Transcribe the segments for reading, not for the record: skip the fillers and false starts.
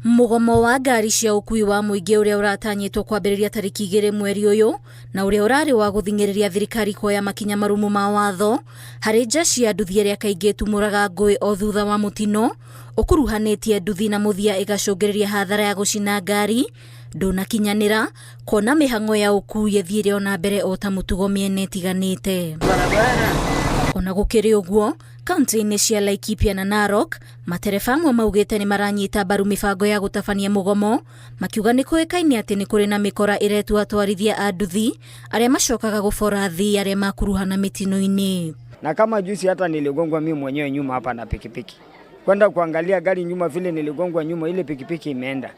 Mugomo wa ngari cia ukui wa muingi uria uratanyitwo kwambiriria tariki 2 mweri uyu na uria urari wa guthingiriria thirikari kuoya makinya marumu ma watho hari nja cia nduthi iria kaingi tumuraga ngui o thutha wa mutino ukuruhanitie nduthi na muthia igacungiriria hathara ya gucina ngari ndunakinyanira kuona mihango ya ukui ethire ona mbere o ta mutugo miene tiganite. Ona gukiri uguo kaunti-ini cia Laikipia na Narok matereba amwe maugite ni maranyita mbaru mibango ya gutabania mugomo makiuga ni kuikaine ati ni kuri na mikora iretu atwarithia a nduthi aria macokaga gubora thi aria makuruhana mitino-ini. Na kama juzi hata niligongwa mimi mwenyewe nyuma hapa na pikipiki. Kwenda kuangalia gari nyuma vile niligongwa nyuma ile pikipiki imeenda.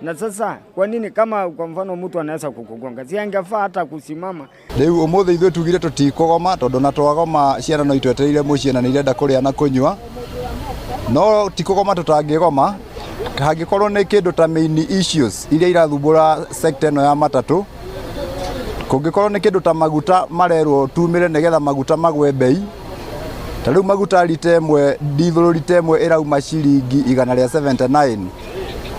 Na sasa kwa nini kama kwa mfano mtu anaweza kukugonga si angefaa hata kusimama? Leo umothe ithuĩ tugire tutikogoma tondu na twagoma ciana no itwetereire muciĩ na nirenda kuria na kunywa no tikogoma tutangigoma hangikorwo ni kindu ta main issues iria irathumbura sector no ya matatu kungikorwo ni kindu ta maguta marerwo tumire nigetha maguta magwe bei ta riu maguta litemwe diesel litemwe irauma ciringi 179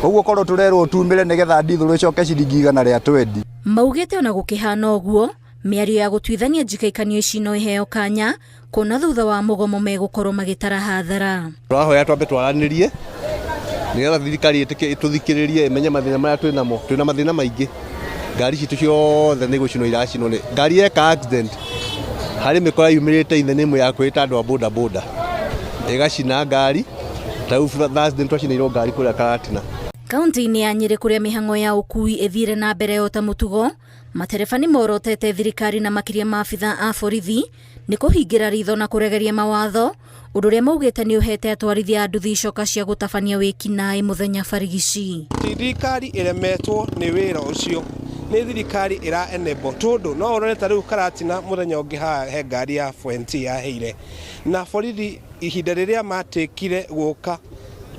uguo korwo turerwo tumire nigetha ndithuru icoke ciringi 120. Maugite ona gukihana uguo miario ya gutwithania njikaikanio ici no iheo kanya kuna thutha wa mugomo megukorwo magitara hathara. Turahoya twambe twaranirie nigetha thirikari ituthikiririe imenye mathina maria twina mathina maingi ngari citu ciothe ni gucinwo iracinwo ni ngari eka accident hari mikora yumirite ithene imwe ya kwita andu a boda boda igacina ngari ta Thursday twacinirwo ngari kuria Karatina. Kaunti-ini ya Nyeri kuria mihango ya ukui ethire na mbere o ta mutugo matereba ni morotete thirikari na makiria maabitha a borithi ni kuhingira ritho na kuregeria mawatho undu ria maugite ni uhete atwarithia a nduthi icoka cia gutabania wikinaĩ muthenya barigici. Thirikari iremetwo ni wira ucio ni thirikari ira enable tondu no urone ta riu Karatina muthenya ungi he ngari ya Fuenti ya heire na borithi ihinda riria matikire guka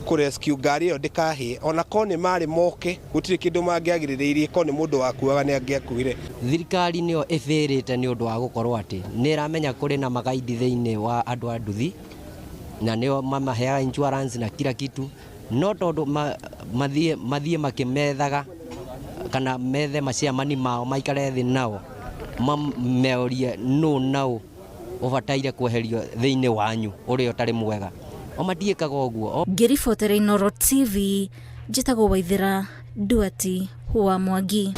kurescue ngari iyo ndikahe ona ko ni mari moke gutire kindu mangiagirireirie ko ni mundu wakuaga ni angiakuire. Thirikari niyo ifirite ni undu wa gukorwo ati ni ramenya kuri na magaidi theine wa andu a nduthi na niyo mamaheaga insurance na kila kitu no tondu mathie makimethaga kana methe maciamani mao maikare thi nao meorie no nao ubataire kweherio theine wanyu uria utari mwega o matiikaga uguo. Ngiribotere Inooro TV njitagwo Waithira Duati wa Mwangi.